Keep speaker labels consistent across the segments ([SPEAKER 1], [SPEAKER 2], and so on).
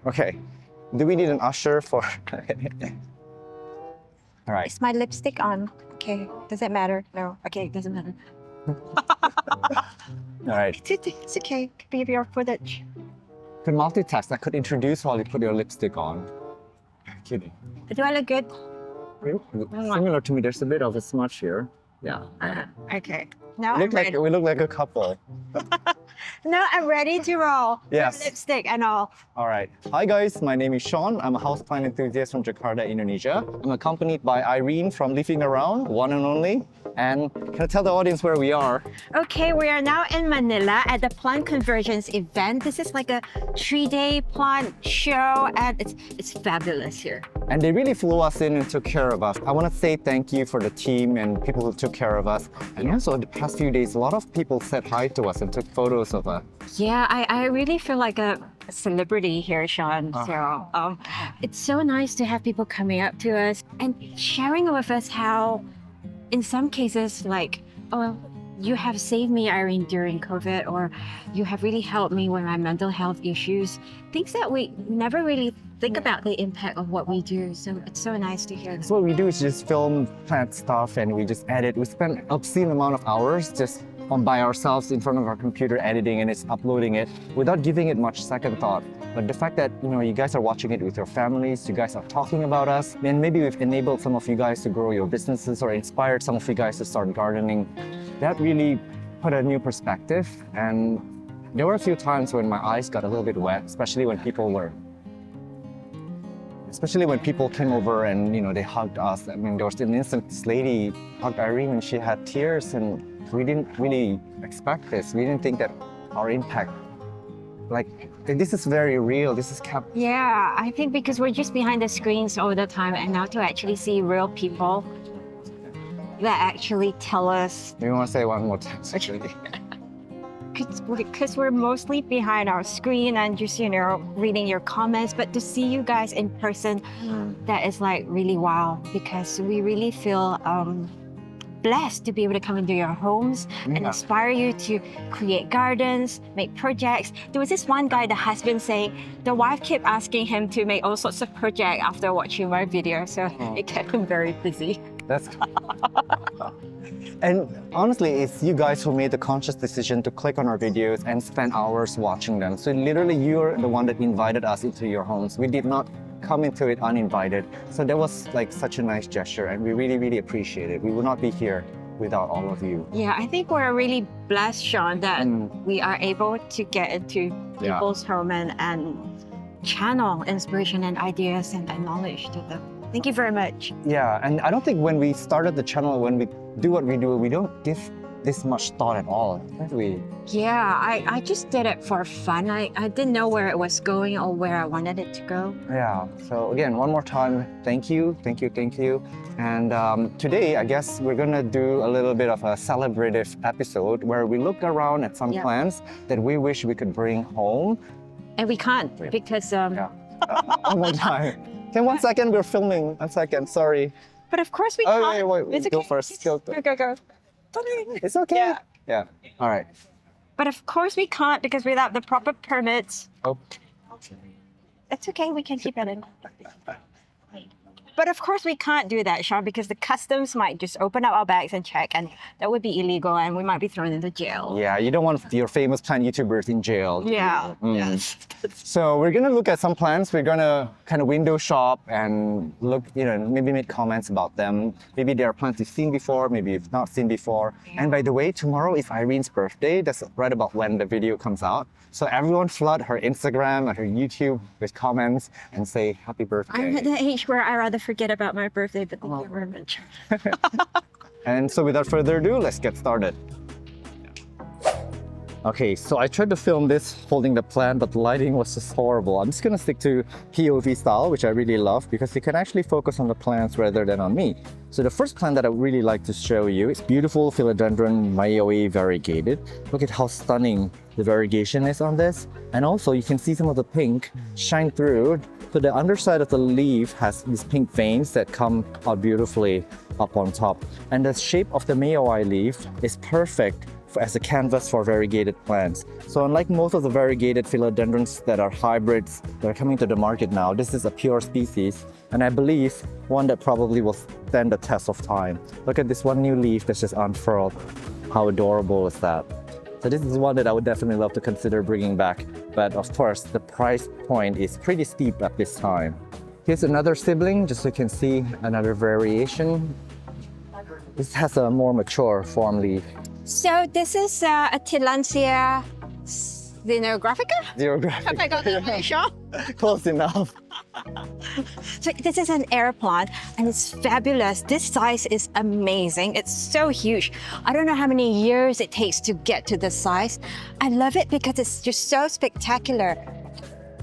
[SPEAKER 1] Okay. Do we need an usher for... All right.
[SPEAKER 2] Is my lipstick on? Okay. Does it matter? No. Okay, it doesn't matter.
[SPEAKER 1] All right.
[SPEAKER 2] It's okay. Could be your footage.
[SPEAKER 1] Could multitask. I could introduce while you put your lipstick on. Kidding.
[SPEAKER 2] Do I look good?
[SPEAKER 1] Similar to me, there's a bit of a smudge here. Yeah.
[SPEAKER 2] Okay. Now
[SPEAKER 1] We
[SPEAKER 2] I'm ready.
[SPEAKER 1] look like a couple.
[SPEAKER 2] Now I'm ready to roll.
[SPEAKER 1] Yes.
[SPEAKER 2] With lipstick and all.
[SPEAKER 1] All right. Hi guys, my name is Sean. I'm a houseplant enthusiast from Jakarta, Indonesia. I'm accompanied by Irene from Living Around, one and only. And can I tell the audience where we are?
[SPEAKER 2] Okay, we are now in Manila at the Plant Convergence event. This is like a 3-day plant show and it's fabulous here.
[SPEAKER 1] And they really flew us in and took care of us. I want to say thank you for the team and people who took care of us. And also the past few days, a lot of people said hi to us and took photos of us.
[SPEAKER 2] Yeah, I really feel like a celebrity here, Sean. So it's so nice to have people coming up to us and sharing with us how, in some cases, like, oh, you have saved me, Irene, during COVID, or you have really helped me with my mental health issues. Things that we never really think about the impact of what we do. So it's so nice to hear.
[SPEAKER 1] So what we do is just film plant stuff and we just edit. We spend an obscene amount of hours just by ourselves in front of our computer editing and it's uploading it without giving it much second thought. But the fact that you guys are watching it with your families, you guys are talking about us, and maybe we've enabled some of you guys to grow your businesses or inspired some of you guys to start gardening, that really put a new perspective. And there were a few times when my eyes got a little bit wet, especially when people came over and they hugged us. I mean, there was an instant this lady hugged Irene and she had tears, and we didn't really expect this. We didn't think that our impact, like, this is very real. This is kept.
[SPEAKER 2] Yeah, I think because we're just behind the screens all the time, and now to actually see real people that actually tell us.
[SPEAKER 1] Do you want to say one more time, actually?
[SPEAKER 2] Because we're mostly behind our screen and just, reading your comments, but to see you guys in person, that is like really wow, because we really feel blessed to be able to come into your homes and inspire you to create gardens, make projects. There was this one guy, the husband, saying the wife kept asking him to make all sorts of projects after watching my video, so it kept him very busy.
[SPEAKER 1] That's And honestly, it's you guys who made the conscious decision to click on our videos and spend hours watching them. So literally, you're the one that invited us into your homes. We did not come into it uninvited. So that was like such a nice gesture, and we really, really appreciate it. We would not be here without all of you.
[SPEAKER 2] Yeah, I think we're really blessed, Sean, that we are able to get into people's home and channel inspiration and ideas and knowledge to them. Thank you very much.
[SPEAKER 1] Yeah, and I don't think when we started the channel, when we do what we do, we don't give this much thought at all, don't we?
[SPEAKER 2] Yeah, I just did it for fun. I didn't know where it was going or where I wanted it to go.
[SPEAKER 1] Yeah, so again, one more time, thank you. And today, I guess we're gonna do a little bit of a celebrative episode where we look around at some plants that we wish we could bring home.
[SPEAKER 2] And we can't because...
[SPEAKER 1] One more time. Okay, 1 second, we're filming. 1 second, sorry.
[SPEAKER 2] But of course we can't.
[SPEAKER 1] Wait,
[SPEAKER 2] it's
[SPEAKER 1] go
[SPEAKER 2] okay.
[SPEAKER 1] first.
[SPEAKER 2] Go.
[SPEAKER 1] It's okay. Yeah. All right.
[SPEAKER 2] But of course we can't because without the proper permits.
[SPEAKER 1] Oh.
[SPEAKER 2] It's okay, we can keep it in. But of course we can't do that, Sean, because the customs might just open up our bags and check, and that would be illegal and we might be thrown into jail.
[SPEAKER 1] Yeah, you don't want your famous plant YouTubers in jail.
[SPEAKER 2] Yeah. Yes.
[SPEAKER 1] So we're gonna look at some plants. We're gonna kind of window shop and look, maybe make comments about them. Maybe there are plants you've seen before, maybe you've not seen before. Yeah. And by the way, tomorrow is Irene's birthday. That's right about when the video comes out. So everyone flood her Instagram and her YouTube with comments and say happy birthday.
[SPEAKER 2] I'm at the age where I rather forget about my birthday, but thank you very much.
[SPEAKER 1] And so without further ado, let's get started. Okay, so I tried to film this holding the plant, but the lighting was just horrible. I'm just gonna stick to POV style, which I really love because you can actually focus on the plants rather than on me. So the first plant that I really like to show you is beautiful Philodendron Variegated. Look at how stunning the variegation is on this. And also you can see some of the pink shine through. So the underside of the leaf has these pink veins that come out beautifully up on top. And the shape of the Mayoi leaf is perfect as a canvas for variegated plants. So unlike most of the variegated philodendrons that are hybrids that are coming to the market now, this is a pure species, and I believe one that probably will stand the test of time. Look at this one new leaf that's just unfurled. How adorable is that? So this is one that I would definitely love to consider bringing back, but of course the price point is pretty steep at this time. Here's another sibling, just so you can see another variation. This has a more mature form leaf.
[SPEAKER 2] So this is a Tillandsia xenographica?
[SPEAKER 1] Xenographic.
[SPEAKER 2] Have I got that right, Sean?
[SPEAKER 1] Close enough.
[SPEAKER 2] So this is an air plant and it's fabulous. This size is amazing. It's so huge. I don't know how many years it takes to get to this size. I love it because it's just so spectacular.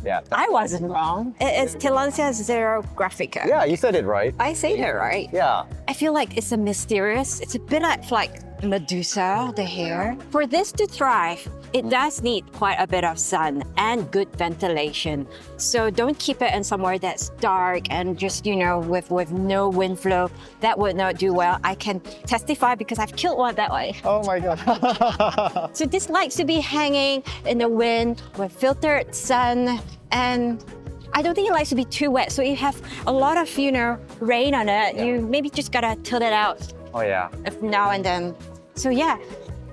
[SPEAKER 1] Yeah.
[SPEAKER 2] I wasn't wrong. It's Tillandsia xerographica.
[SPEAKER 1] Yeah, you said it right.
[SPEAKER 2] I say that right.
[SPEAKER 1] Yeah.
[SPEAKER 2] I feel like it's a mysterious. It's a bit like Medusa, the hair. For this to thrive, it does need quite a bit of sun and good ventilation. So don't keep it in somewhere that's dark and just, with no wind flow. That would not do well. I can testify because I've killed one that way.
[SPEAKER 1] Oh my God.
[SPEAKER 2] So this likes to be hanging in the wind with filtered sun, and I don't think it likes to be too wet. So you have a lot of, rain on it.
[SPEAKER 1] Yeah.
[SPEAKER 2] You maybe just gotta tilt it out
[SPEAKER 1] Oh yeah.
[SPEAKER 2] now and then. So yeah,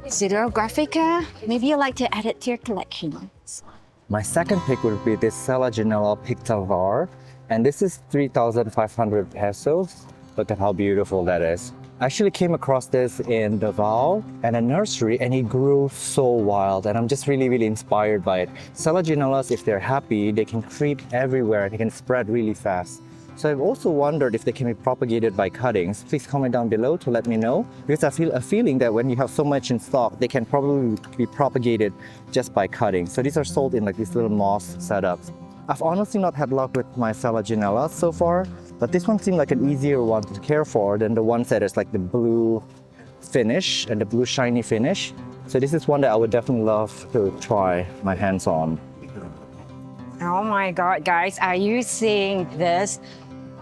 [SPEAKER 2] Xerographica, maybe you like to add it to your collection.
[SPEAKER 1] My second pick would be this Selaginella pictavar, and this is 3,500 pesos. Look at how beautiful that is. I actually came across this in Davao and a nursery, and it grew so wild, and I'm just really inspired by it. Selaginellas, if they're happy, they can creep everywhere and they can spread really fast. So I've also wondered if they can be propagated by cuttings. Please comment down below to let me know, because I feel a feeling that when you have so much in stock, they can probably be propagated just by cutting. So these are sold in like these little moss setups. I've honestly not had luck with my Selaginella so far, but this one seemed like an easier one to care for than the ones that is like the blue finish and the blue shiny finish. So this is one that I would definitely love to try my hands on.
[SPEAKER 2] Oh my God, guys, are you seeing this?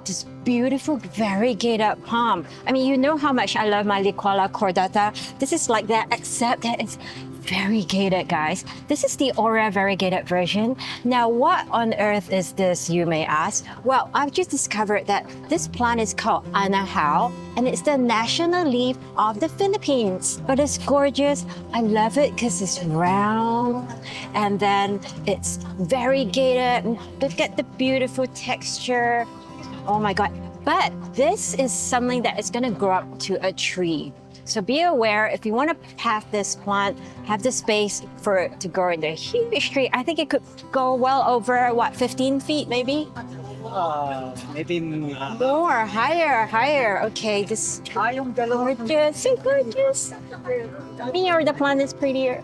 [SPEAKER 2] This beautiful variegated palm. I mean, you know how much I love my Liquala cordata. This is like that, except that it's variegated, guys. This is the Aura variegated version. Now, what on earth is this, you may ask? Well, I've just discovered that this plant is called Anahao, and it's the national leaf of the Philippines. But it's gorgeous. I love it because it's round, and then it's variegated. Look at the beautiful texture. Oh my God. But this is something that is gonna grow up to a tree. So be aware, if you want to have this plant, have the space for it to grow in the huge tree. I think it could go well over, 15 feet maybe?
[SPEAKER 3] Maybe
[SPEAKER 2] More, higher. Okay, this gorgeous, so gorgeous. Me or the plant is prettier.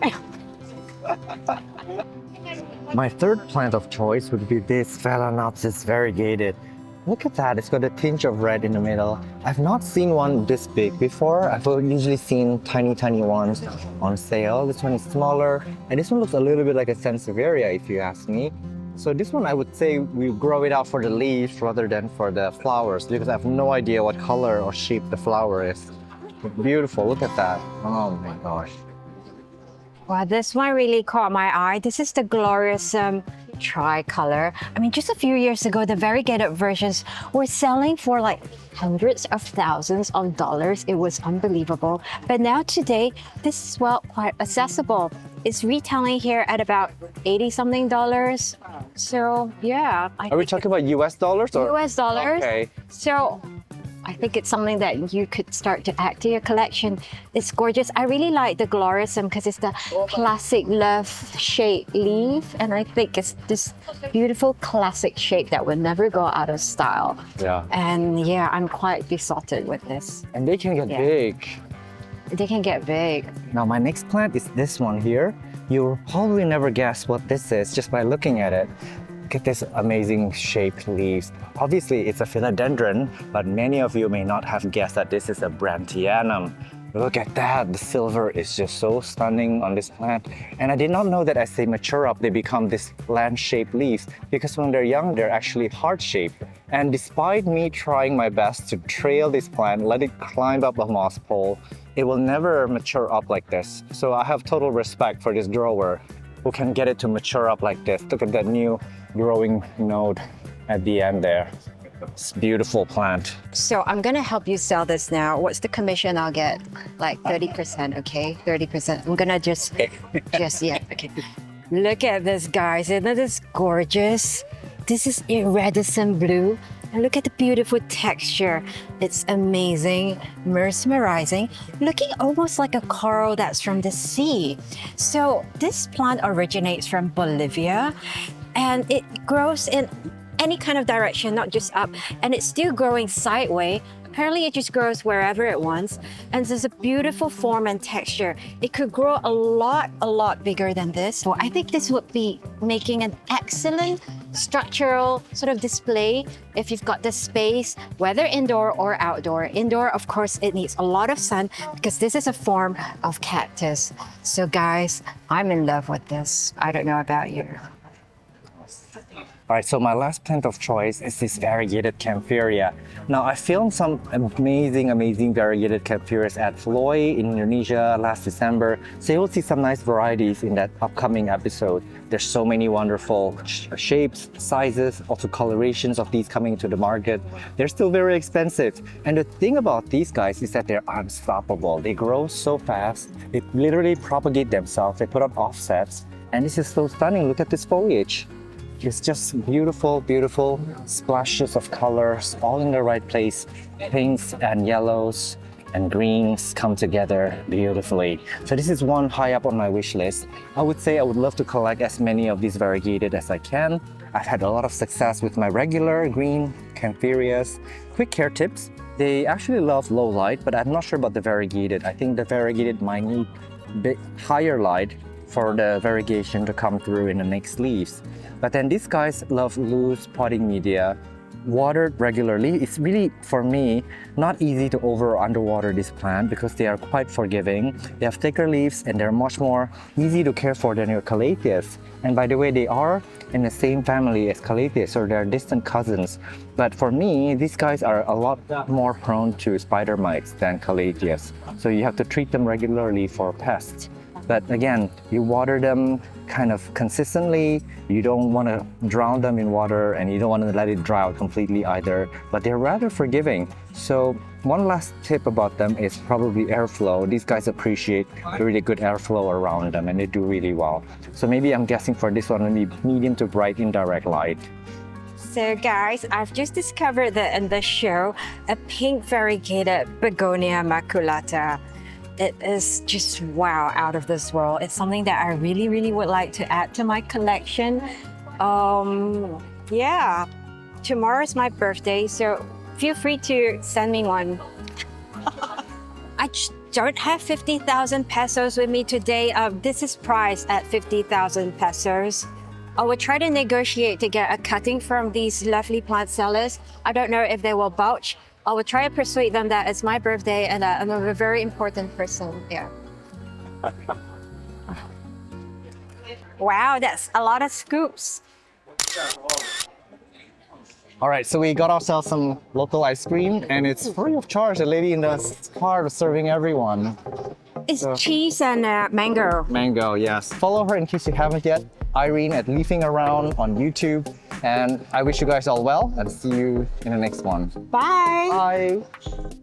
[SPEAKER 1] My third plant of choice would be this Phalaenopsis variegated. Look at that, it's got a tinge of red in the middle. I've not seen one this big before. I've usually seen tiny ones on sale. This one is smaller, and this one looks a little bit like a Sansevieria if you ask me. So this one I would say we grow it out for the leaves rather than for the flowers, because I have no idea what color or shape the flower is. Beautiful, look at that. Oh my gosh.
[SPEAKER 2] Wow, this one really caught my eye. This is the gloriosum tricolor. I mean, just a few years ago, the variegated versions were selling for like hundreds of thousands of dollars. It was unbelievable. But now today, this is, quite accessible. It's retailing here at about $80-something. So yeah.
[SPEAKER 1] Are we talking about US dollars or?
[SPEAKER 2] US dollars.
[SPEAKER 1] Okay.
[SPEAKER 2] So I think it's something that you could start to add to your collection. It's gorgeous. I really like the gloriosum because it's the classic love-shaped leaf, and I think it's this beautiful classic shape that will never go out of style.
[SPEAKER 1] Yeah.
[SPEAKER 2] And yeah, I'm quite besotted with this.
[SPEAKER 1] And they can get
[SPEAKER 2] Yeah.
[SPEAKER 1] big.
[SPEAKER 2] They can get big.
[SPEAKER 1] Now my next plant is this one here. You'll probably never guess what this is just by looking at it. Look at this amazing shaped leaves. Obviously it's a philodendron, but many of you may not have guessed that this is a Brandtianum. Look at that, the silver is just so stunning on this plant. And I did not know that as they mature up, they become this land-shaped leaves, because when they're young, they're actually heart-shaped. And despite me trying my best to trail this plant, let it climb up a moss pole, it will never mature up like this. So I have total respect for this grower who can get it to mature up like this. Look at that new growing node at the end there. It's a beautiful plant.
[SPEAKER 2] So I'm gonna help you sell this now. What's the commission I'll get? Like 30%, okay? 30%. I'm gonna just yeah, okay. Look at this, guys. Isn't this gorgeous? This is iridescent blue. And look at the beautiful texture. It's amazing, mesmerizing, looking almost like a coral that's from the sea. So this plant originates from Bolivia, and it grows in any kind of direction, not just up, and it's still growing sideways. Apparently it just grows wherever it wants, and there's a beautiful form and texture. It could grow a lot bigger than this. So I think this would be making an excellent structural sort of display if you've got the space, whether indoor or outdoor. Indoor, of course, it needs a lot of sun because this is a form of cactus. So guys, I'm in love with this. I don't know about you.
[SPEAKER 1] All right, so my last plant of choice is this variegated Kaempferia. Now, I filmed some amazing variegated Kaempferias at Floy in Indonesia last December, so you'll see some nice varieties in that upcoming episode. There's so many wonderful shapes, sizes, also colorations of these coming to the market. They're still very expensive. And the thing about these guys is that they're unstoppable. They grow so fast, they literally propagate themselves, they put up offsets, and this is so stunning. Look at this foliage. It's just beautiful splashes of colors all in the right place. Pinks and yellows and greens come together beautifully. So this is one high up on my wish list. I would say I would love to collect as many of these variegated as I can. I've had a lot of success with my regular green Kaempferias. Quick care tips. They actually love low light, but I'm not sure about the variegated. I think the variegated might need a bit higher light for the variegation to come through in the next leaves. But then these guys love loose potting media, watered regularly. It's really, for me, not easy to over or underwater this plant because they are quite forgiving. They have thicker leaves and they're much more easy to care for than your Calatheas. And by the way, they are in the same family as Calatheas, so they're distant cousins. But for me, these guys are a lot more prone to spider mites than Calatheas. So you have to treat them regularly for pests. But again, you water them kind of consistently. You don't want to drown them in water and you don't want to let it dry out completely either. But they're rather forgiving. So one last tip about them is probably airflow. These guys appreciate really good airflow around them and they do really well. So maybe I'm guessing for this one, maybe medium to bright indirect light.
[SPEAKER 2] So guys, I've just discovered in the show a pink variegated Begonia maculata. It is just wow, out of this world. It's something that I really would like to add to my collection. Yeah, tomorrow's my birthday, so feel free to send me one. I just don't have 50,000 pesos with me today. This is priced at 50,000 pesos. I will try to negotiate to get a cutting from these lovely plant sellers. I don't know if they will vouch. I will try to persuade them that it's my birthday and I'm a very important person. Yeah. Wow, that's a lot of scoops.
[SPEAKER 1] All right, so we got ourselves some local ice cream and it's free of charge. The lady in the car is serving everyone.
[SPEAKER 2] It's cheese and mango.
[SPEAKER 1] Mango, yes. Follow her in case you haven't yet. Irene at Leafing Around on YouTube. And I wish you guys all well and see you in the next one.
[SPEAKER 2] Bye.
[SPEAKER 1] Bye.